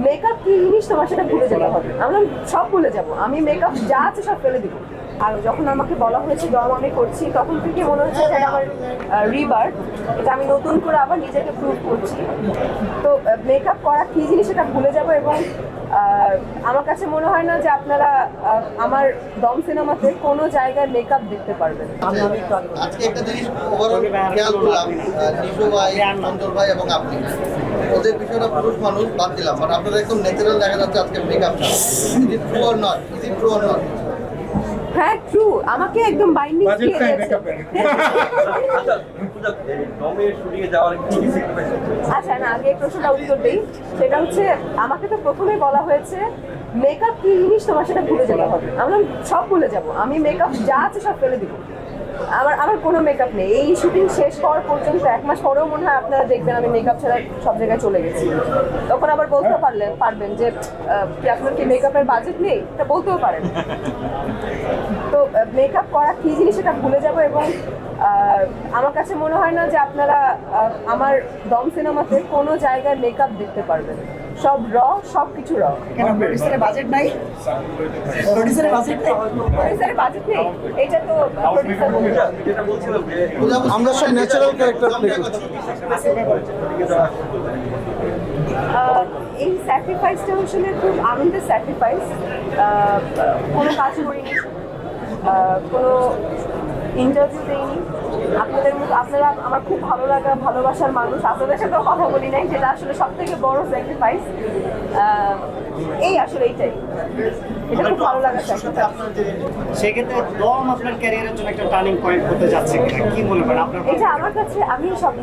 Makeup কি জিনিস তোমার সেটা ভুলে যেতে হবে। আমরা সব ভুলে যাব, আমি মেকআপ যা আছে সব ফেলে দিব। আর যখন আমাকে বলা হয়েছে দম আমি করছি, তখন থেকে মনে হচ্ছে যে এটা আমার রিবার্থ, এটা আমি নতুন করে আবার নিজেকে প্রুভ করছি। তো মেকআপ করা কি জিনিস সেটা ভুলে যাব। এবং আমার কাছে মনে হয় না যে আপনারা আমার দম সিনেমাতে কোনো জায়গায় মেকআপ দেখতে পারবেন। আজকে একটা জিনিস ওভারঅল খেয়াল করলাম, নিশো ভাই, মঞ্জুর ভাই এবং আপনি ওদের বিষয়টা পুরুষ মানুষ বাদ দিলাম, বাট আপনারা একদম ন্যাচারাল দেখা যাচ্ছে আজকে makeup. Is it true or not? Is it true or not? হ্যাঁ ট্রু, আমাকে একদম বাইন্ডিং দিয়ে দিয়েছে। আচ্ছা না, আগে এই প্রশ্নটা উত্তর দিই। সেটা হচ্ছে, আমাকে তো প্রথমেই বলা হয়েছে মেকআপ কি জিনিস তোমার সেটা ভুলে যেতে হবে। আমরা সব ভুলে যাব, আমি মেকআপ যা আছে সব ফেলে দিব। আমার কোনো মেকআপ নেই। এই শুটিং শেষ হওয়ার পর্যন্ত 1 মাস পরেও মনে হয় আপনারা দেখবেন আমি মেকআপ ছাড়া সব জায়গায় চলে গেছি। তখন আবার বলতেও পারবেন যে কি আপনার কি মেকআপের বাজেট নেই, এটা বলতেও পারেন। তো মেকআপ করা কি জিনিস সেটা ভুলে যাব। এবং আমার কাছে মনে হয় না যে আপনারা আমার দম সিনেমাতে কোনো জায়গায় মেকআপ দেখতে পারবেন। সব সব কিছু কেন প্রোডিউসারের বাজেট নাই? প্রোডিউসারের বাজেট নেই? প্রোডিউসারের বাজেট নেই, এটা তো প্রোডিউসার আমরা সব ন্যাচারাল ক্যারেক্টার প্লে করছি। এই স্যাক্রিফাইসটা আসলে খুব আনন্দের স্যাক্রিফাইস। কোনো কাজ করিনি, কোনো ইন্টারভিউ দিইনি। আপনাদের মতো, আপনারা আমার খুব ভালো লাগা ভালোবাসার মানুষ, আপনাদের সাথেও কথা বলি নাই, যেটা আসলে সব থেকে বড় স্যাক্রিফাইস। এই আসলে এইটাই, এটা খুব ভালো লাগা স্যাক্রিফাইস। সেক্ষেত্রে দম আপনার ক্যারিয়ারের জন্য একটা টার্নিং পয়েন্ট হতে যাচ্ছে কিনা, কি মনে করেন আপনার? এটা আমার কাছে, আমি সব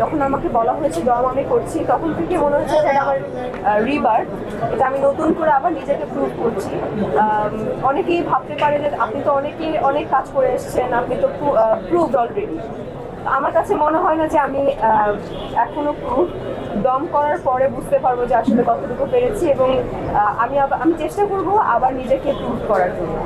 যখন আমাকে বলা হয়েছে দম আমি করছি, তখন থেকে মনে হচ্ছে যে এটা আমার রিবার্থ, এটা আমি নতুন করে আবার নিজেকে প্রুভ করছি। অনেকেই ভাবতে পারে যে আপনি তো অনেক কাজ করে এসেছেন, আপনি তো প্রুভড অলরেডি। আমার কাছে মনে হয় না যে আমি এখনো দম করার পরে বুঝতে পারবো যে আসলে কতটুকু পেরেছি। এবং আমি চেষ্টা করবো আবার নিজেকে প্রুভ করার জন্য।